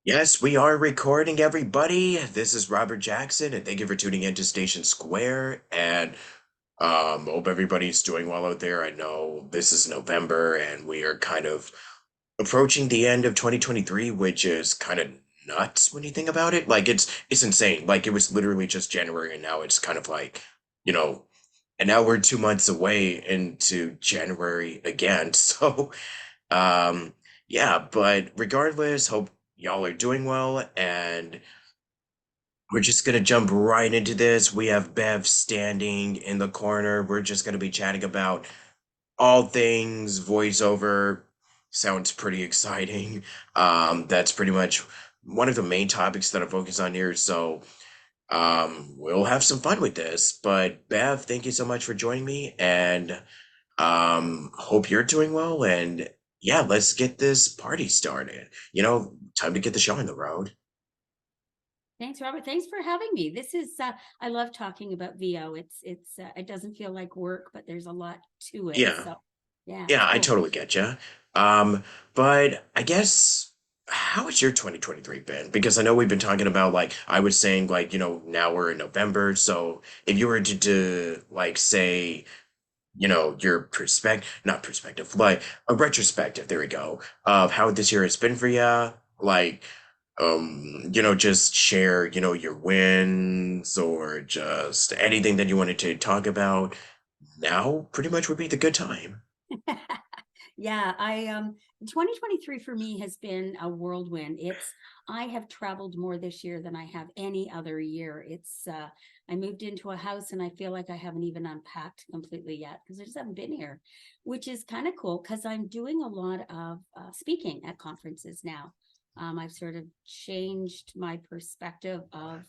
Yes, we are recording, everybody. This is Robert Jackson, and thank you for tuning in to Station Square. And hope everybody's doing well out there. I know this is November, and we are kind of approaching the end of 2023, which is kind of nuts when you think about it. Like it's insane. Like it was literally just January, and now it's kind of like, you know, and now we're 2 months away into January again. So um, yeah, but regardless, hope y'all are doing well, and we're just gonna jump right into this. We have Bev standing in the corner. We're just gonna be chatting about all things voiceover. Sounds pretty exciting. That's pretty much one of the main topics that I focus on here. So, we'll have some fun with this. But Bev, thank you so much for joining me, and hope you're doing well. And yeah, let's get this party started. Time to get the show on the road. Thanks, Robert. Thanks for having me. This is I love talking about VO. It doesn't feel like work, but there's a lot to it. Yeah. So, yeah, it's Yeah, I cool. totally get you. But I guess how has your 2023 been? Because I know we've been talking about like I was saying like, now we're in November, so if you were to like say, your not perspective, like a retrospective, there we go, of how this year has been for you, like just share, your wins or just anything that you wanted to talk about. Now pretty much would be the good time. Yeah, I 2023 for me has been a whirlwind. I have traveled more this year than I have any other year. I moved into a house and I feel like I haven't even unpacked completely yet because I just haven't been here, which is kind of cool because I'm doing a lot of speaking at conferences now. I've sort of changed my perspective of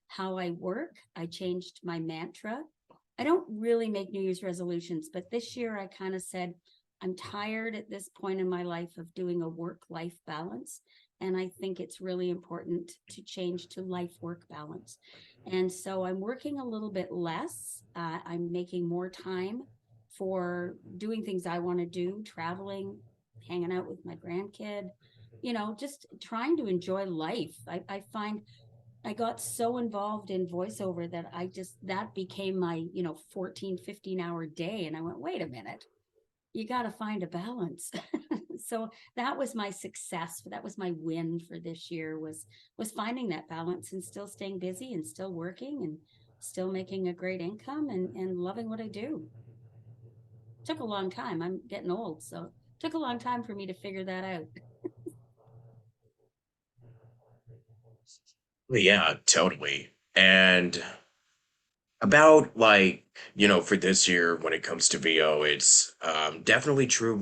how I work. I changed my mantra. I don't really make New Year's resolutions, but this year I kind of said, I'm tired at this point in my life of doing a work life balance. And I think it's really important to change to life work balance. And so I'm working a little bit less. I'm making more time for doing things I want to do, traveling, hanging out with my grandkid, just trying to enjoy life. I find I got so involved in voiceover that that became my, 14, 15-hour day. And I went, wait a minute, you got to find a balance. So that was my success. That was my win for this year was finding that balance and still staying busy and still working and still making a great income and loving what I do. Took a long time. I'm getting old, so it took a long time for me to figure that out. Well, yeah, totally. And about like, for this year when it comes to VO, it's definitely true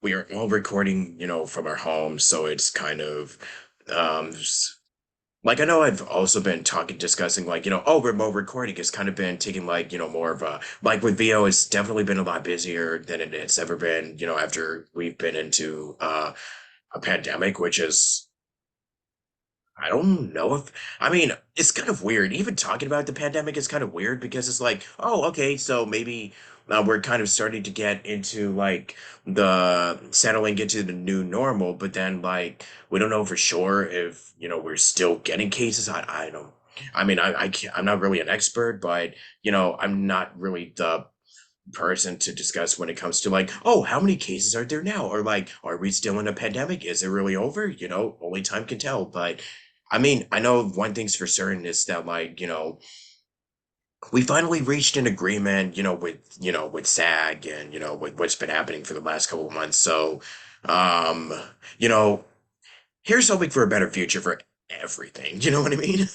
we are all recording, from our homes, so it's kind of like I know I've also been discussing like, oh, remote recording has kind of been taking like, more of a like with VO, it's definitely been a lot busier than it's ever been, after we've been into a pandemic, which is I don't know if, I mean, it's kind of weird. Even talking about the pandemic is kind of weird because it's like, oh, okay, so maybe we're kind of starting to get into like the settling into the new normal, but then like we don't know for sure if, we're still getting cases. I don't, I mean, I can't, I'm not really an expert, but, I'm not really the person to discuss when it comes to like, oh, how many cases are there now? Or like, are we still in a pandemic? Is it really over? Only time can tell. But I mean, I know one thing's for certain is that like, we finally reached an agreement, with SAG and, with what's been happening for the last couple of months. So, um, you know, here's hoping for a better future for everything. You know what I mean?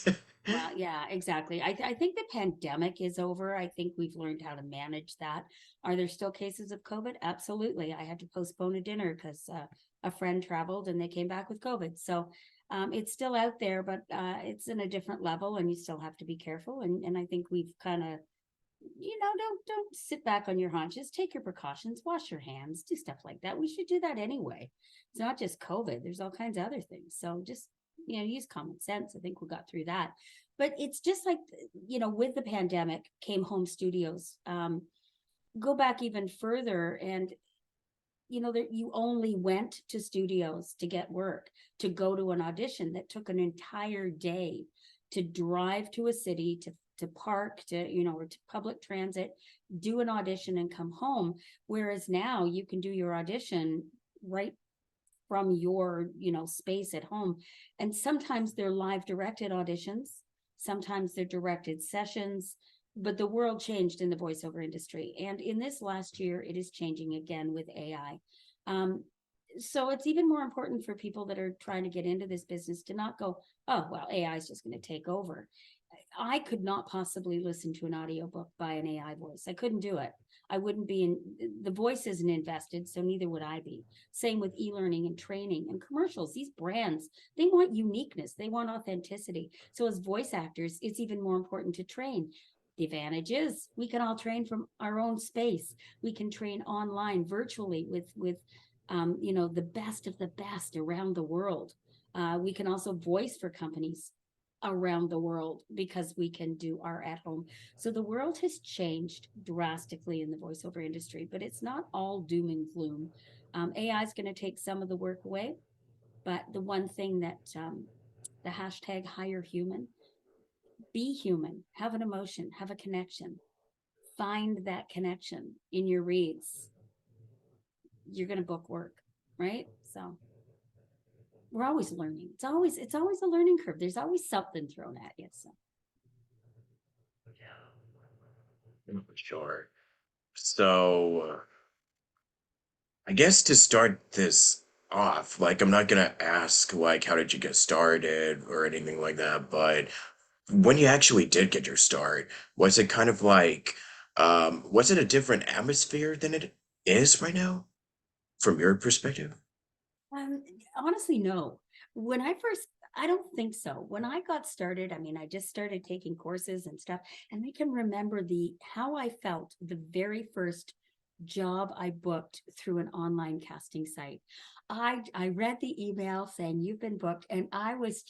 Well, yeah, exactly. I think the pandemic is over. I think we've learned how to manage that. Are there still cases of COVID? Absolutely. I had to postpone a dinner because a friend traveled and they came back with COVID. So it's still out there, but it's in a different level, and you still have to be careful. And I think we've kind of, don't sit back on your haunches. Take your precautions. Wash your hands. Do stuff like that. We should do that anyway. It's not just COVID. There's all kinds of other things. So just use common sense. I think we got through that. But it's just like, with the pandemic came home studios. Go back even further, and that you only went to studios to get work, to go to an audition that took an entire day, to drive to a city, to park, or to public transit, do an audition and come home. Whereas now you can do your audition right from your, space at home. And sometimes they're live directed auditions, sometimes they're directed sessions, but the world changed in the voiceover industry. And in this last year, it is changing again with AI. Um, so it's even more important for people that are trying to get into this business to not go, oh, well, AI is just going to take over. I could not possibly listen to an audiobook by an AI voice. I couldn't do it. I wouldn't be in the voice isn't invested, so neither would I be. Same with e-learning and training and commercials. These brands, they want uniqueness, they want authenticity. So as voice actors, it's even more important to train. The advantage is we can all train from our own space. We can train online virtually with the best of the best around the world. We can also voice for companies around the world because we can do our at home. So the world has changed drastically in the voiceover industry, but it's not all doom and gloom. AI is going to take some of the work away, but the one thing that the hashtag hire human, be human, have an emotion, have a connection, find that connection in your reads. You're going to book work, right? So we're always learning. It's always a learning curve. There's always something thrown at you. So For sure. So I guess to start this off, like I'm not gonna ask like how did you get started or anything like that, but when you actually did get your start, was it kind of like was it a different atmosphere than it is right now from your perspective? Um, honestly, no. When I first, I don't think so. When I got started, I mean, I just started taking courses and stuff, and I can remember the how I felt the very first job I booked through an online casting site. I read the email saying you've been booked, and I was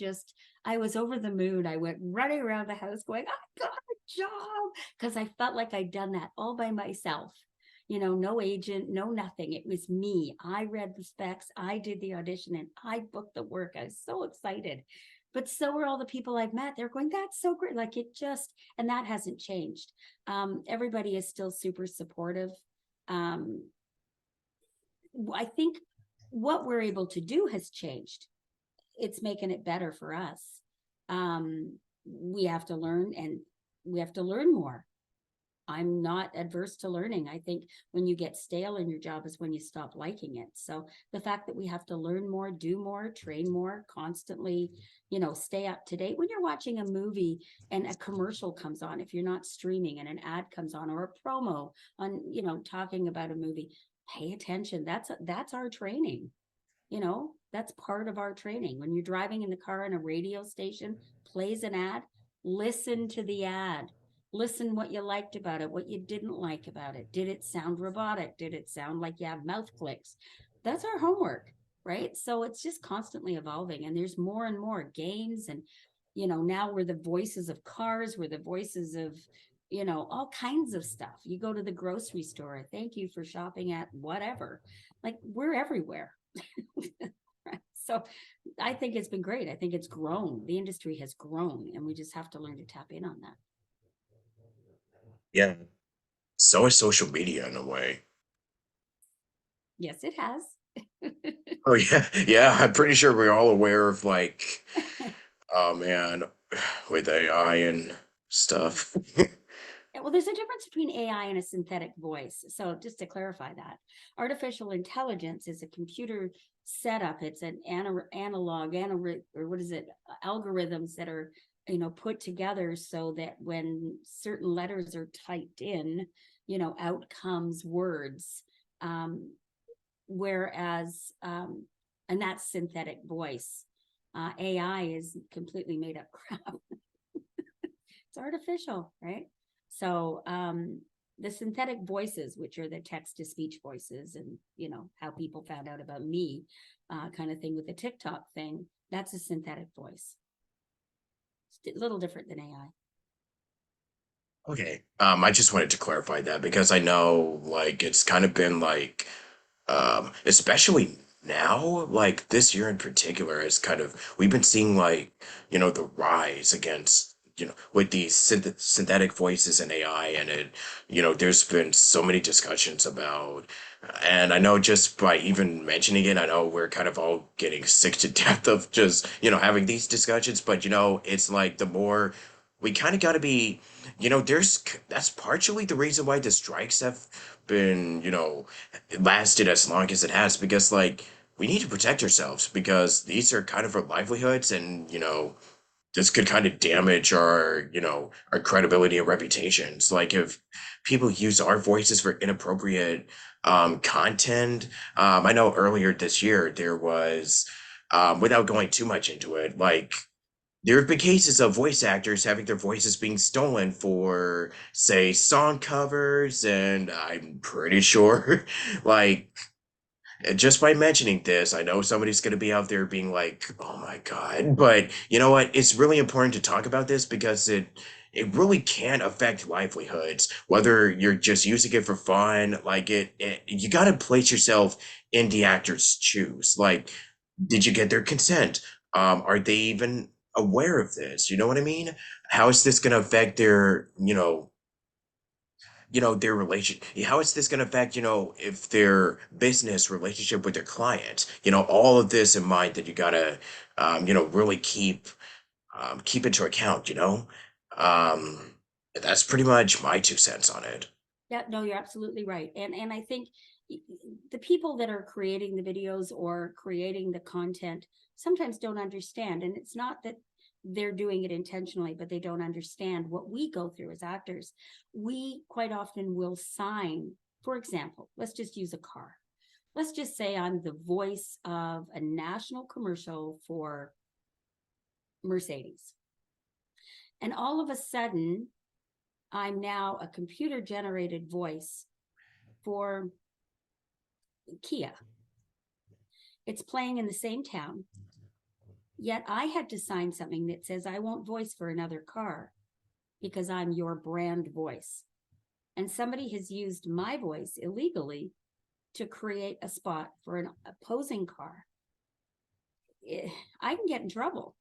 over the moon. I went running around the house going, I got a job because I felt like I'd done that all by myself. No agent, no nothing. It was me. I read the specs, I did the audition, and I booked the work. I was so excited. But so are all the people I've met. They're going, that's so great. Like it just, and that hasn't changed. Everybody is still super supportive. Um, I think what we're able to do has changed. It's making it better for us. We have to learn and we have to learn more. I'm not adverse to learning. I think when you get stale in your job is when you stop liking it. So the fact that we have to learn more, do more, train more, constantly, stay up to date. When you're watching a movie and a commercial comes on, if you're not streaming and an ad comes on or a promo on, talking about a movie, pay attention. That's our training. That's part of our training. When you're driving in the car and a radio station plays an ad, listen to the ad. Listen what you liked about it, what you didn't like about it. Did it sound robotic? Did it sound like you have mouth clicks? That's our homework, right? So it's just constantly evolving, and there's more and more games. And now we're the voices of cars, we're the voices of all kinds of stuff. You go to the grocery store, thank you for shopping at whatever. Like we're everywhere. Right. So I think it's been great. I think it's grown. The industry has grown, and we just have to learn to tap in on that. Yeah. So is social media in a way. Yes, it has. Oh yeah, yeah. I'm pretty sure we're all aware of like, oh man, with AI and Yeah. stuff. Yeah, well, there's a difference between AI and a synthetic voice. So, just to clarify that, artificial intelligence is a computer setup. It's an analog, or what is it? Algorithms that are, put together so that when certain letters are typed in, out comes words. Um, and that's synthetic voice. AI is completely made up crap. It's artificial, right? So the synthetic voices, which are the text to speech voices, and how people found out about me, kind of thing with the TikTok thing, that's a synthetic voice. It's a little different than AI. Okay. I just wanted to clarify that because I know like it's kind of been like especially now, like this year in particular, is kind of we've been seeing like the rise against with these synthetic voices and AI, and there's been so many discussions about, and I know just by even mentioning it, I know we're kind of all getting sick to death of just having these discussions, but it's like the more we kind of got to be, there's that's partially the reason why the strikes have been lasted as long as it has, because like we need to protect ourselves because these are kind of our livelihoods, and this could kind of damage our our credibility and reputations, like if people use our voices for inappropriate content. I know earlier this year there was, without going too much into it, like there have been cases of voice actors having their voices being stolen for, say, song covers, and I'm pretty sure, like, just by mentioning this, I know somebody's going to be out there being like, "Oh my God!" But you know what? It's really important to talk about this because it really can affect livelihoods. Whether you're just using it for fun, like you got to place yourself in the actor's shoes. Like, did you get their consent? Are they even aware of this? You know what I mean? How is this going to affect their, their relation? How is this going to affect, if their business relationship with their clients? All of this in mind that you gotta, really keep into account. Um, that's pretty much my 2 cents on it. Yeah, no, you're absolutely right. And I think the people that are creating the videos or creating the content sometimes don't understand. And it's not that they're doing it intentionally, but they don't understand what we go through as actors. We quite often will sign, for example, let's just use a car. Let's just say I'm the voice of a national commercial for Mercedes. And all of a sudden, I'm now a computer generated voice for Kia. It's playing in the same town, yet I had to sign something that says I won't voice for another car because I'm your brand voice. And somebody has used my voice illegally to create a spot for an opposing car. I can get in trouble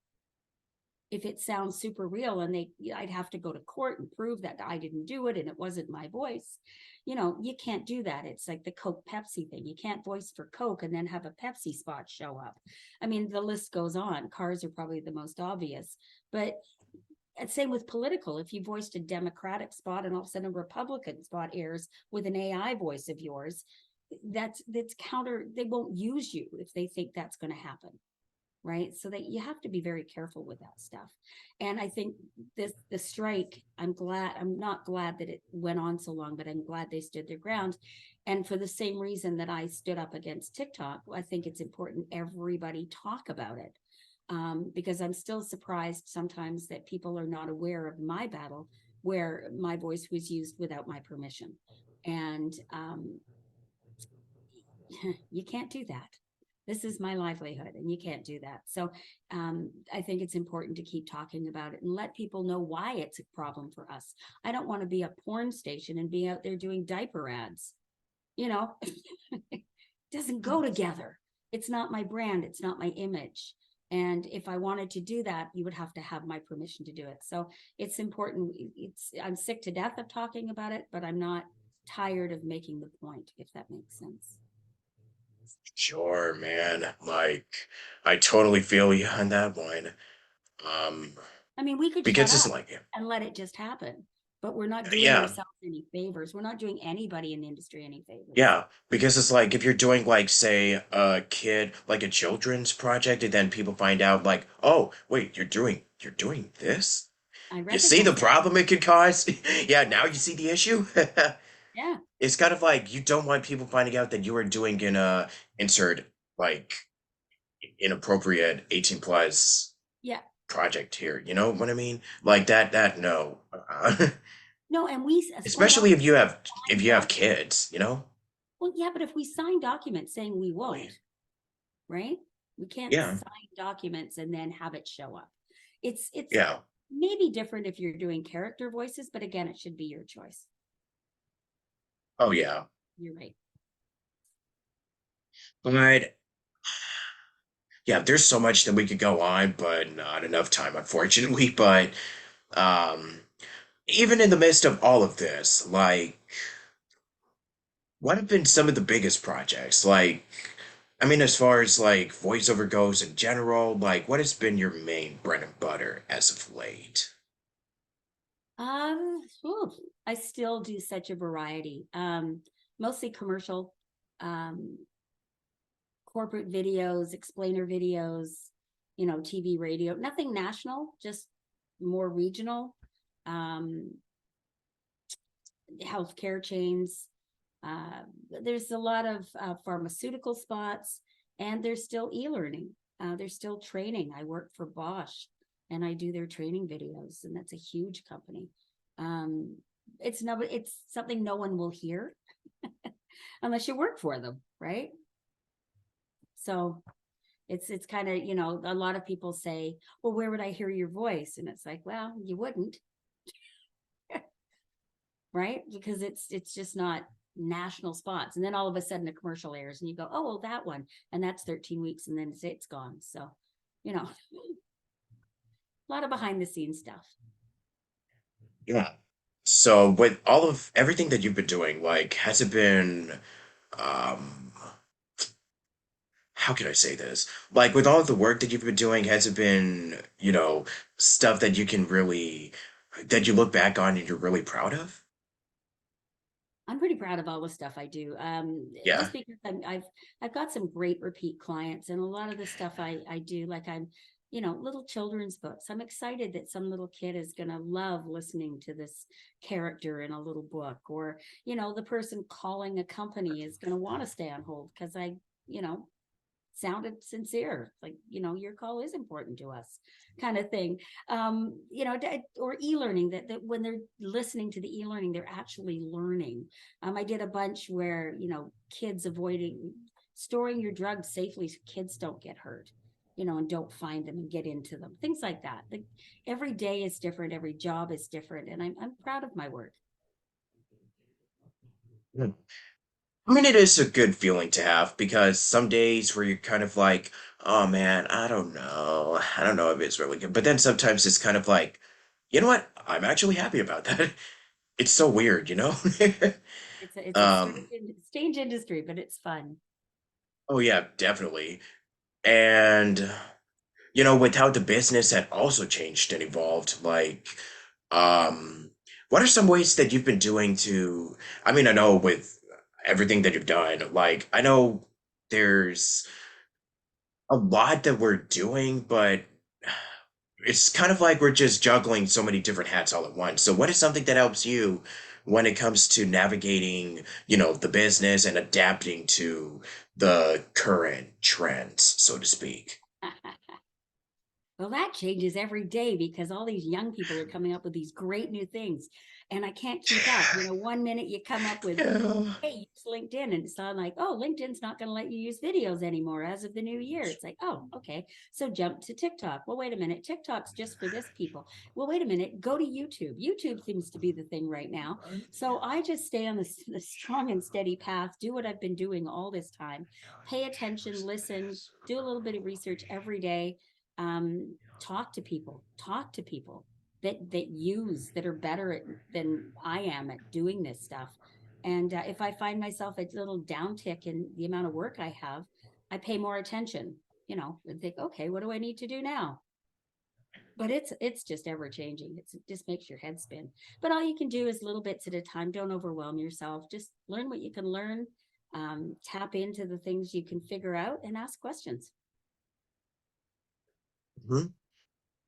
if it sounds super real, and I'd have to go to court and prove that I didn't do it and it wasn't my voice. You can't do that. It's like the Coke Pepsi thing. You can't voice for Coke and then have a Pepsi spot show up. I mean, the list goes on. Cars are probably the most obvious, but same with political. If you voiced a Democratic spot and all of a sudden a Republican spot airs with an AI voice of yours, that's counter. They won't use you if they think that's going to happen, right? So that you have to be very careful with that stuff. And I think the strike, I'm not glad that it went on so long, but I'm glad they stood their ground. And for the same reason that I stood up against TikTok, I think it's important everybody talk about it. Because I'm still surprised sometimes that people are not aware of my battle where my voice was used without my permission. And you can't do that. This is my livelihood and you can't do that. So I think it's important to keep talking about it and let people know why it's a problem for us. I don't want to be a porn station and be out there doing diaper ads. It doesn't go together. It's not my brand. It's not my image. And if I wanted to do that, you would have to have my permission to do it. So it's important. I'm sick to death of talking about it, but I'm not tired of making the point, if that makes sense. Sure, man. Like, I totally feel you on that one. Um, I mean, we could shut because it's up like, and let it just happen, but we're not doing yeah, ourselves any favors. We're not doing anybody in the industry any favors. yeah, because it's like if you're doing like, say, a kid, like a children's project, and then people find out like, oh, wait, you're doing this? I You see the recognize that. problem it could cause? Yeah, now you see the issue? Yeah. It's kind of like you don't want people finding out that you are doing an insert like inappropriate 18 plus Yeah. project here. You know what I mean? Like that no. No, and we quite Especially often if you have document. kids. Well, yeah, but if we sign documents saying we Oh, yeah. won't, right? We can't Yeah. sign documents and then have it show up. It's Yeah. maybe different if you're doing character voices, but again, it should be your choice. Oh yeah. You're right. But yeah, there's so much that we could go on, but not enough time, unfortunately. But um, even in the midst of all of this, like, what have been some of the biggest projects? Like, I mean, as far as like voiceover goes in general, like, what has been your main bread and butter as of late? Ooh, I still do such a variety. Mostly commercial, um, corporate videos, explainer videos, TV, radio, nothing national, just more regional. Um, Healthcare chains. Uh, there's a lot of pharmaceutical spots, and there's still e-learning. There's still training. I work for Bosch, and I do their training videos, and that's a huge company. Um, it's something no one will hear unless you work for them, right? So it's kind of, a lot of people say, well, where would I hear your voice? And it's like, well, you wouldn't, right? Because it's just not national spots. And then all of a sudden a commercial airs and you go, oh, well, that one. And that's 13 weeks and then it's gone. So, a lot of behind the scenes stuff. Yeah. So with all of everything that you've been doing, like, has it been, um, how can I say this? Like, with all of the work that you've been doing, has it been, stuff that you can really, that you look back on and you're really proud of? I'm pretty proud of all the stuff I do. Yeah. Just because I've got some great repeat clients, and a lot of the stuff I do, like little children's books. I'm excited that some little kid is gonna love listening to this character in a little book, or the person calling a company is gonna want to stay on hold because you know, sounded sincere, like, your call is important to us, kind of thing. Or e-learning, that when they're listening to the e-learning, they're actually learning. I did a bunch where, kids avoiding storing your drugs safely so kids don't get hurt, and don't find them and get into them, things like that. Like, every day is different, every job is different, and I'm proud of my work. Hmm. I mean, it is a good feeling to have because some days where you're kind of like, oh man, I don't know. I don't know if it's really good. But then sometimes it's kind of like, you know what? I'm actually happy about that. It's so weird, you know? It's a Um, strange industry, but it's fun. oh yeah, definitely. And with how the business had also changed and evolved, like, um, what are some ways that you've been doing to, I mean, I know with everything that you've done, like, I know there's a lot that we're doing, but it's kind of like we're just juggling so many different hats all at once. So what is something that helps you when it comes to navigating, the business and adapting to the current trends, so to speak? Well, that changes every day because all these young people are coming up with these great new things, and I can't keep up. One minute you come up with, Yeah. hey, use LinkedIn, and it's not like, oh, LinkedIn's not going to let you use videos anymore as of the new year. It's like, oh, okay. So jump to TikTok. Well, wait a minute. TikTok's just for this people. Well, wait a minute. Go to YouTube. YouTube seems to be the thing right now. So I just stay on the strong and steady path, do what I've been doing all this time, pay attention, listen, do a little bit of research every day. Talk to people that are better than I am at doing this stuff. And if I find myself a little downtick in the amount of work I have, I pay more attention, and think, okay, what do I need to do now? But it's just ever changing. It just makes your head spin. But all you can do is little bits at a time. Don't overwhelm yourself. Just learn what you can learn. Tap into the things you can figure out and ask questions. Mhm.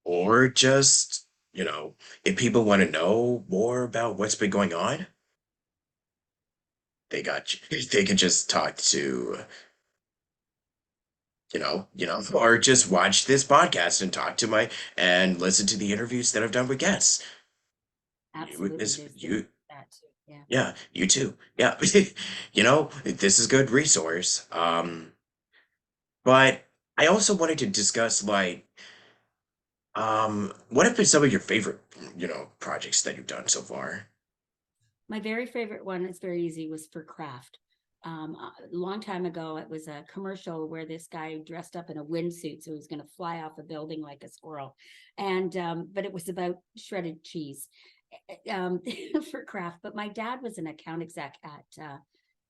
Or just, if people want to know more about what's been going on, they can just talk to, or just watch this podcast and talk to and listen to the interviews that I've done with guests. You, Absolutely, this, there's things you, like that too. Yeah. yeah, you too. Yeah. This is good resource. But I also wanted to discuss, like, what have been some of your favorite, projects that you've done so far? My very favorite one, it's very easy, was for craft. A long time ago, it was a commercial where this guy dressed up in a windsuit, so he was going to fly off a building like a squirrel. And but it was about shredded cheese um, for Kraft. But my dad was an account exec at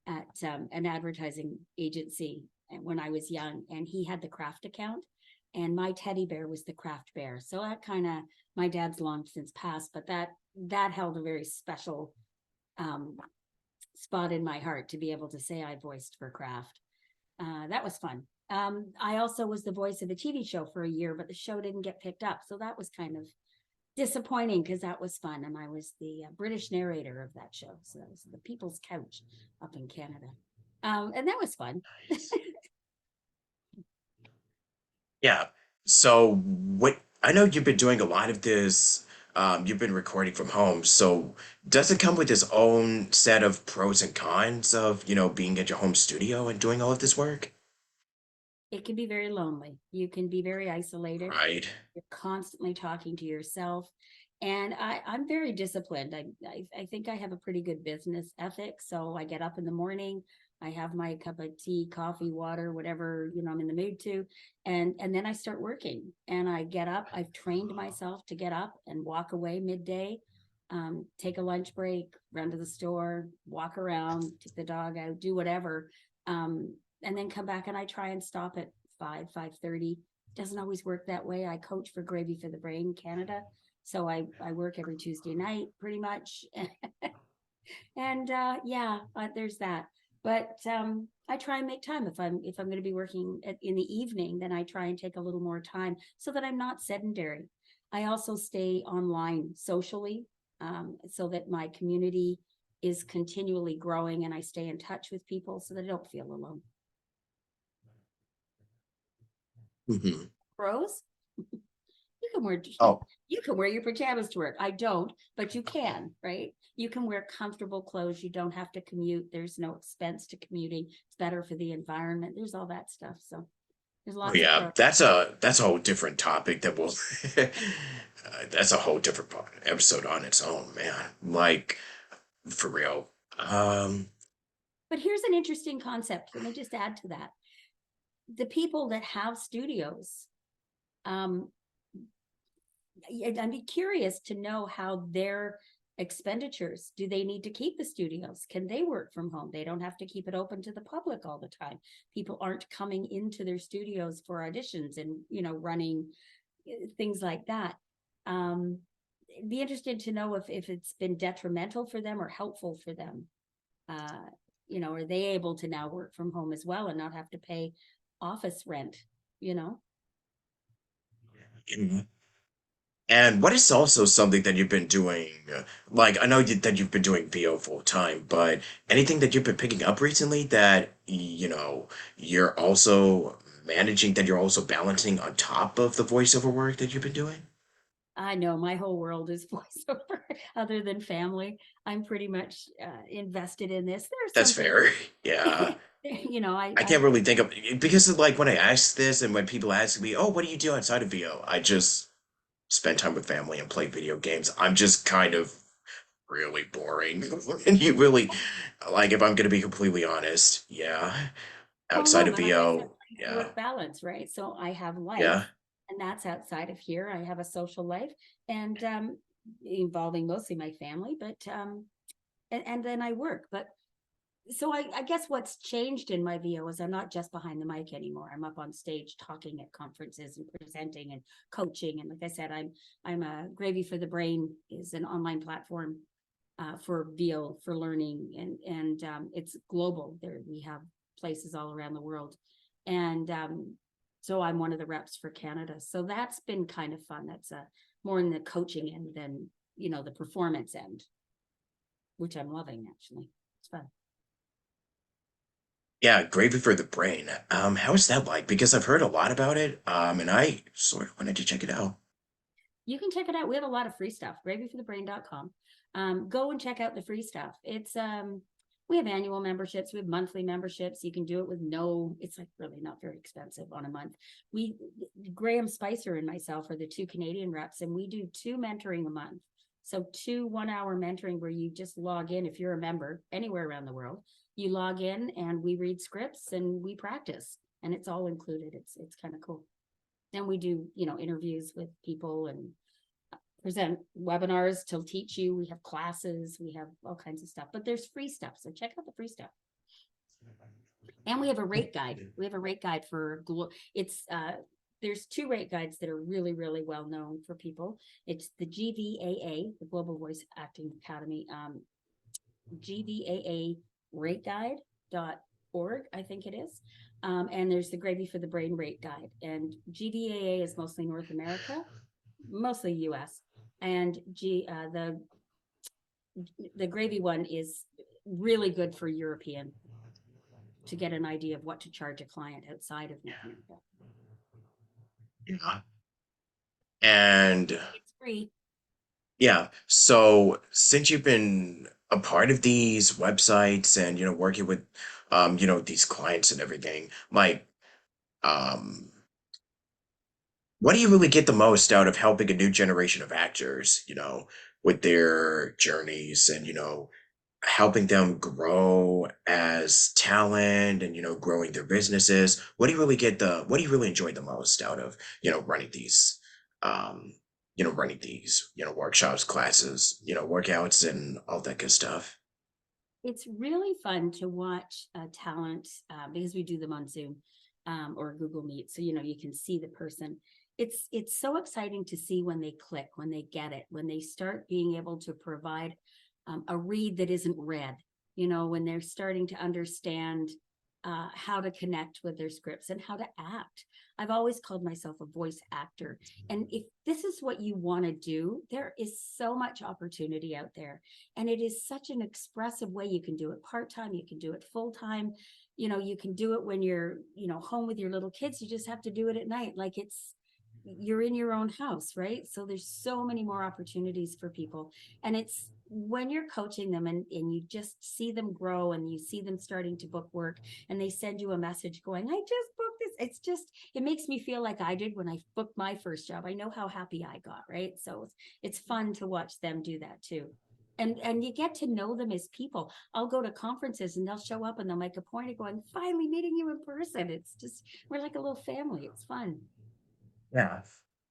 an advertising agency when I was young, and he had the Kraft account. And my teddy bear was the Kraft bear. So that kind of, my dad's long since passed, but that held a very special um, spot in my heart to be able to say I voiced for Kraft. That was fun. I also was the voice of a TV show for a year, but the show didn't get picked up. So that was kind of disappointing because that was fun. And I was the British narrator of that show. So that was the People's Couch up in Canada. And that was fun. Nice. Yeah. So what I know you've been doing a lot of this, you've been recording from home. So does it come with its own set of pros and cons of, being at your home studio and doing all of this work? It can be very lonely. You can be very isolated. Right. You're constantly talking to yourself. And I'm very disciplined. I think I have a pretty good business ethic. So I get up in the morning, I have my cup of tea, coffee, water, whatever, I'm in the mood to. And then I start working and I get up. I've trained myself to get up and walk away midday, take a lunch break, run to the store, walk around, take the dog out, do whatever. And then come back and I try and stop at 5:30. Doesn't always work that way. I coach for Gravy for the Brain Canada. So I work every Tuesday night pretty much. And yeah, there's that. But I try and make time if I'm going to be working in the evening, then I try and take a little more time so that I'm not sedentary. I also stay online socially so that my community is continually growing and I stay in touch with people so that I don't feel alone. Hmm. Pros? You can wear Oh, you can wear your pajamas to work. I don't, but you can, right? You can wear comfortable clothes. You don't have to commute. There's no expense to commuting. It's better for the environment. There's all that stuff. So there's oh lots of yeah, pros. that's a whole different topic that will that's a whole different episode on its own, man. Like for real. Um, But here's an interesting concept. Let me just add to that. The people that have studios, um, I'd be curious to know how their expenditures, do they need to keep the studios? Can they work from home? They don't have to keep it open to the public all the time. People aren't coming into their studios for auditions and running things like that. Be interested to know if it's been detrimental for them or helpful for them. uh are they able to now work from home as well and not have to pay office rent you know and what is also something that you've been doing? Like, I know that you've been doing VO full time, but anything that you've been picking up recently that, you're also managing, that you're also balancing on top of the voiceover work that you've been doing? I know my whole world is voiceover. Other than family, I'm pretty much invested in this. There are That's some things fair. Yeah. I I can't really think of, because of, like when I ask this and when people ask me, "Oh, what do you do outside of VO?" I just spend time with family and play video games. I'm just kind of really boring. And you really, like, if I'm gonna be completely honest, yeah. well, Outside no, of but like I said, VO, yeah, work balance, right? So I have life, yeah. and that's outside of here. I have a social life, and involving mostly my family, but and then I work. But so I guess what's changed in my VO is I'm not just behind the mic anymore. I'm up on stage talking at conferences and presenting and coaching. And like I said, I'm a Gravy for the Brain is an online platform for VO for learning, and it's global. There we have places all around the world, and so I'm one of the reps for Canada. So that's been kind of fun. That's more in the coaching end than the performance end, which I'm loving actually. It's fun. Yeah, gravy for the brain. How is that like? Because I've heard a lot about it, and I sort of wanted to check it out. You can check it out. We have a lot of free stuff. Gravyforthebrain.com. Go and check out the free stuff. It's we have annual memberships, we have monthly memberships. You can do it with it's like really not very expensive on a month. We Graham Spicer and myself are the two Canadian reps, and we do 2 mentoring a month. So 2 1-hour mentoring where you just log in if you're a member anywhere around the world. You log in and we read scripts and we practice, and it's all included. It's kind of cool. And we do, interviews with people and present webinars to teach you. We have classes, we have all kinds of stuff, but there's free stuff. So check out the free stuff. And we have a rate guide. We have a rate guide for it's there's two rate guides that are really, really well known for people. It's the GVAA, the Global Voice Acting Academy, GVAA rate guide.org, I think it is. And there's the Gravy for the Brain rate guide. And GVAA is mostly North America, mostly US. And the Gravy one is really good for European, to get an idea of what to charge a client outside of North America. Yeah. And It's free. yeah, so since you've been a part of these websites and working with these clients and everything, like um what do you really get the most out of helping a new generation of actors, with their journeys and helping them grow as talent and growing their businesses? What do you really enjoy the most out of running these um workshops, classes, workouts and all that good stuff? It's really fun to watch talent, because we do them on Zoom, or Google Meet, so you can see the person. It's so exciting to see when they click, when they get it, when they start being able to provide a read that isn't read. When they're starting to understand how to connect with their scripts and how to act. I've always called myself a voice actor. And if this is what you want to do, there is so much opportunity out there. And it is such an expressive way. You can do it part-time, you can do it full-time. You can do it when you're, home with your little kids. You just have to do it at night. Like you're in your own house, right? So there's so many more opportunities for people. And it's when you're coaching them and you just see them grow and you see them starting to book work and they send you a message going, I just booked this. It makes me feel like I did when I booked my first job. I know how happy I got, right? So it's fun to watch them do that too. And you get to know them as people. I'll go to conferences and they'll show up and they'll make a point of going, finally meeting you in person. It's just, we're like a little family. It's fun. Yeah.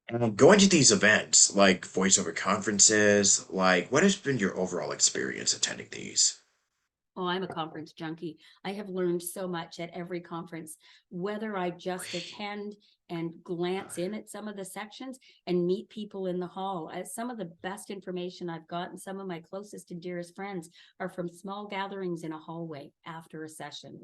And going to these events, like voiceover conferences, like what has been your overall experience attending these? Oh, I'm a conference junkie. I have learned so much at every conference, whether I just attend and glance in at some of the sections and meet people in the hall. Some of the best information I've gotten, some of my closest and dearest friends are from small gatherings in a hallway after a session.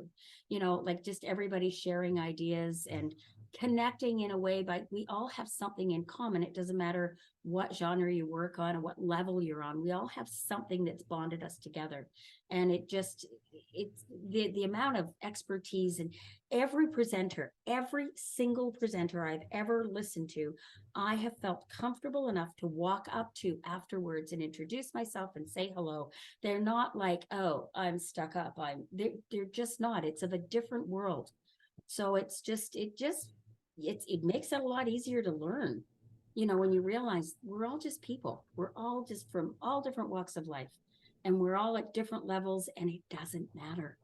Like just everybody sharing ideas and connecting in a way, but we all have something in common. It doesn't matter what genre you work on or what level you're on. We all have something that's bonded us together. And it's the amount of expertise, and every single presenter I've ever listened to, I have felt comfortable enough to walk up to afterwards and introduce myself and say hello. They're not like, oh, I'm stuck up. They're just not. It's of a different world. So it makes it a lot easier to learn, when you realize we're all just people. We're all just from all different walks of life, and we're all at different levels, and it doesn't matter.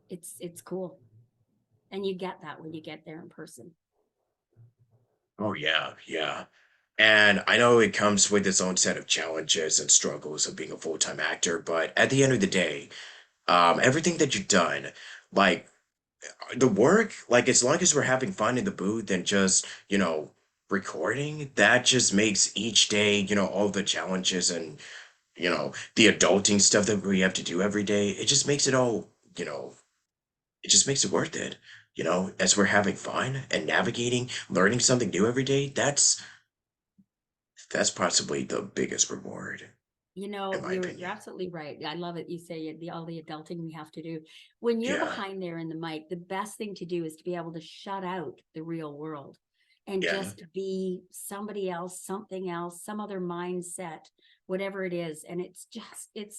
It's cool. And you get that when you get there in person. Oh yeah, yeah. And I know it comes with its own set of challenges and struggles of being a full-time actor, but at the end of the day, everything that you've done, like the work, like as long as we're having fun in the booth and just, recording, that just makes each day, all the challenges and, the adulting stuff that we have to do every day, it just makes it all, it just makes it worth it. As we're having fun and navigating, learning something new every day, that's possibly the biggest reward, in my You're opinion. absolutely right. I love it. You say all the adulting we have to do. When you're Yeah, behind there in the mic, the best thing to do is to be able to shut out the real world and yeah, just be somebody else, something else, some other mindset, whatever it is. And it's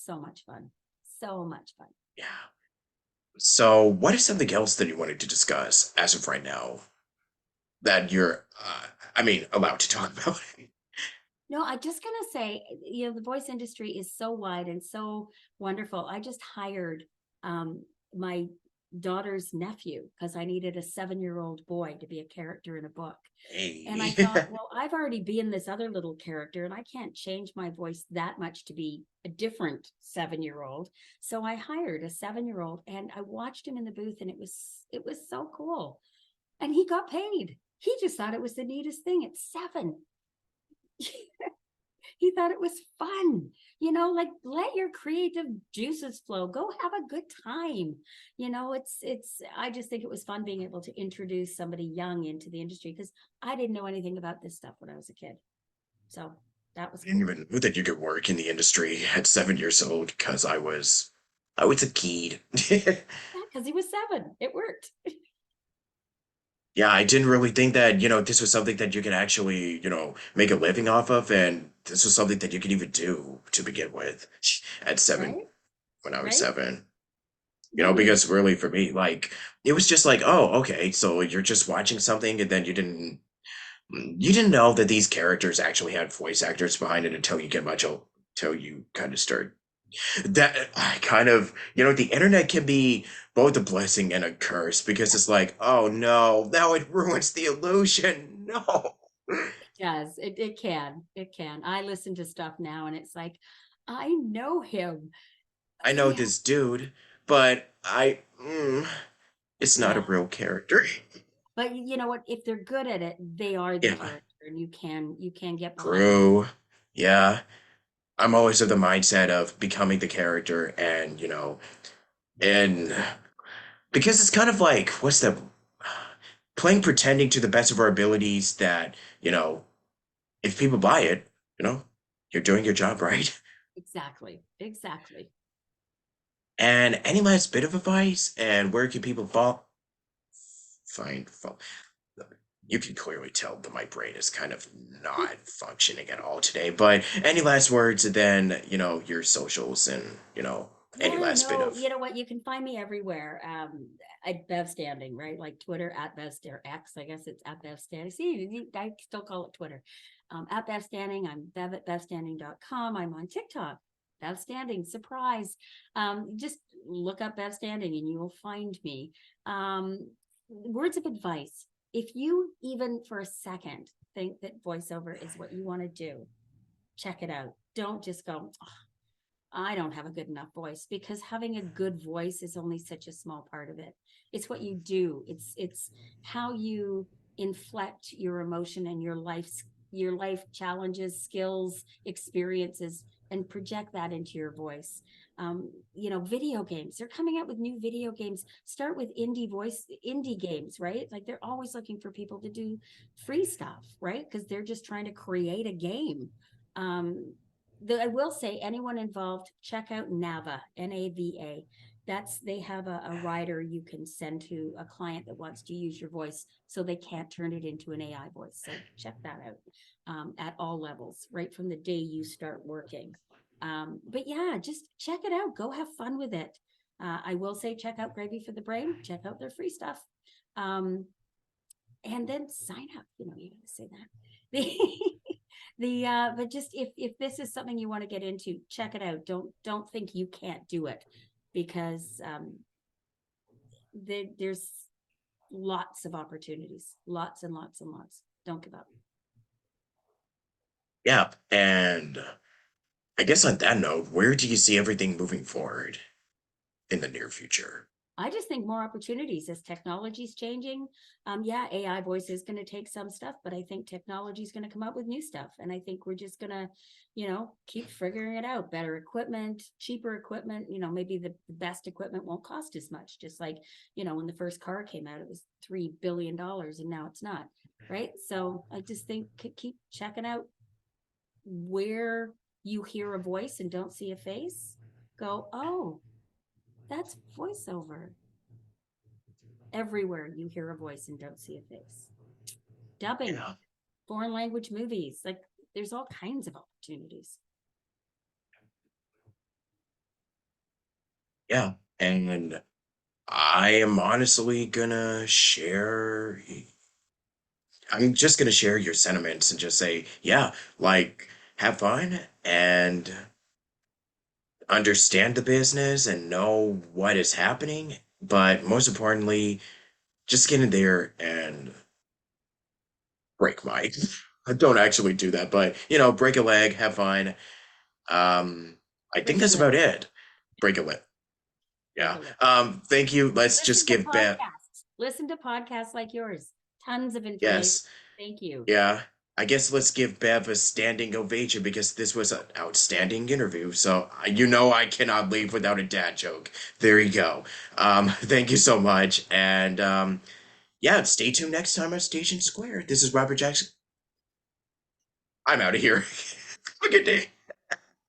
so much fun. So much fun. yeah. So, what is something else that you wanted to discuss as of right now that you're, I mean, allowed to talk about? No, I just gonna say, the voice industry is so wide and so wonderful. I just hired my daughter's nephew because I needed a 7-year-old boy to be a character in a book. And I Hey. thought, well, I've already been this other little character and I can't change my voice that much to be a different 7-year-old. So I hired a 7-year-old and I watched him in the booth and it was so cool. And he got paid. He just thought it was the neatest thing at 7. He thought it was fun, like let your creative juices flow, go have a good time. I just think it was fun being able to introduce somebody young into the industry because I didn't know anything about this stuff when I was a kid. So that was I didn't cool. even know that you could work in the industry at 7 years old because I was a kid. Yeah, because he was 7, it worked. Yeah, I didn't really think that, this was something that you could actually, make a living off of, and this was something that you could even do to begin with at seven, Right, when I was right. 7. Yeah, we Because really for me, like, it was just like, oh, okay, so you're just watching something and then you didn't know that these characters actually had voice actors behind it until you kind of start that I kind of, the internet can be both a blessing and a curse because it's like, oh no, now it ruins the illusion. No. it does, it can. I listen to stuff now and it's like, I know him. I know Yeah, this dude, but it's not a yeah. real character. But you know what? If they're good at it, they are the Yeah. character, and you can get behind them. True. Yeah. I'm always of the mindset of becoming the character and because it's kind of like, what's the playing pretending to the best of our abilities that, if people buy it, you're doing your job right. Exactly, exactly. And any last bit of advice and where can people fall? You can clearly tell that my brain is kind of not functioning at all today. But any last words, and then your socials and any Yeah, last bit no, of you know what? You can find me everywhere. At Bev Standing, right? Like Twitter at Bev Standing, X, I guess it's at Bev Standing. See, I still call it Twitter. At Bev Standing, I'm Bev at bevstanding.com. I'm on TikTok. Bev Standing, surprise. Just look up Bev Standing and you will find me. Words of advice. If you even for a second think that voiceover is what you want to do, check it out. Don't just go, I don't have a good enough voice, because having a good voice is only such a small part of it. It's what you do. It's how you inflect your emotion and your life challenges, skills, experiences, and project that into your voice. Video games. They're coming out with new video games. Start with indie games, right? Like they're always looking for people to do free stuff, right? Because they're just trying to create a game. I will say, anyone involved, check out Nava, Nava. They have a rider you can send to a client that wants to use your voice so they can't turn it into an AI voice. So check that out at all levels, right from the day you start working. But yeah, just check it out. Go have fun with it. I will say, check out Gravy for the Brain. Check out their free stuff. Um, and then sign up. You gotta say that. But just if this is something you want to get into, check it out. Don't think you can't do it, because there's lots of opportunities, lots and lots and lots. Don't give up. yeah. And I guess on that note, where do you see everything moving forward in the near future? I just think more opportunities as technology's changing. Yeah, AI voice is going to take some stuff, but I think technology is going to come up with new stuff. And I think we're just going to, keep figuring it out. Better equipment, cheaper equipment, maybe the best equipment won't cost as much. Just like, when the first car came out, it was $3 billion and now it's not. Right. So I just think keep checking out where you hear a voice and don't see a face. Go, oh, that's voiceover. Everywhere you hear a voice and don't see a face. Dubbing, Yeah. foreign language movies, like there's all kinds of opportunities. Yeah. And I am honestly gonna share. I'm just gonna share your sentiments and just say, yeah, like have fun and understand the business and know what is happening, but most importantly, just get in there and break my. I don't actually do that, but break a leg, have fun. Um, I think Break a that's leg, about it. Break a leg. break Yeah. a leg. Thank you. Let's Listen just to give Beth. podcasts. Listen to podcasts like yours. Tons of information. Yes. Thank you. Yeah. I guess let's give Bev a standing ovation because this was an outstanding interview. So I cannot leave without a dad joke. There you go. Thank you so much. And yeah, stay tuned next time on Station Square. This is Robert Jackson. I'm out of here. Have a good day.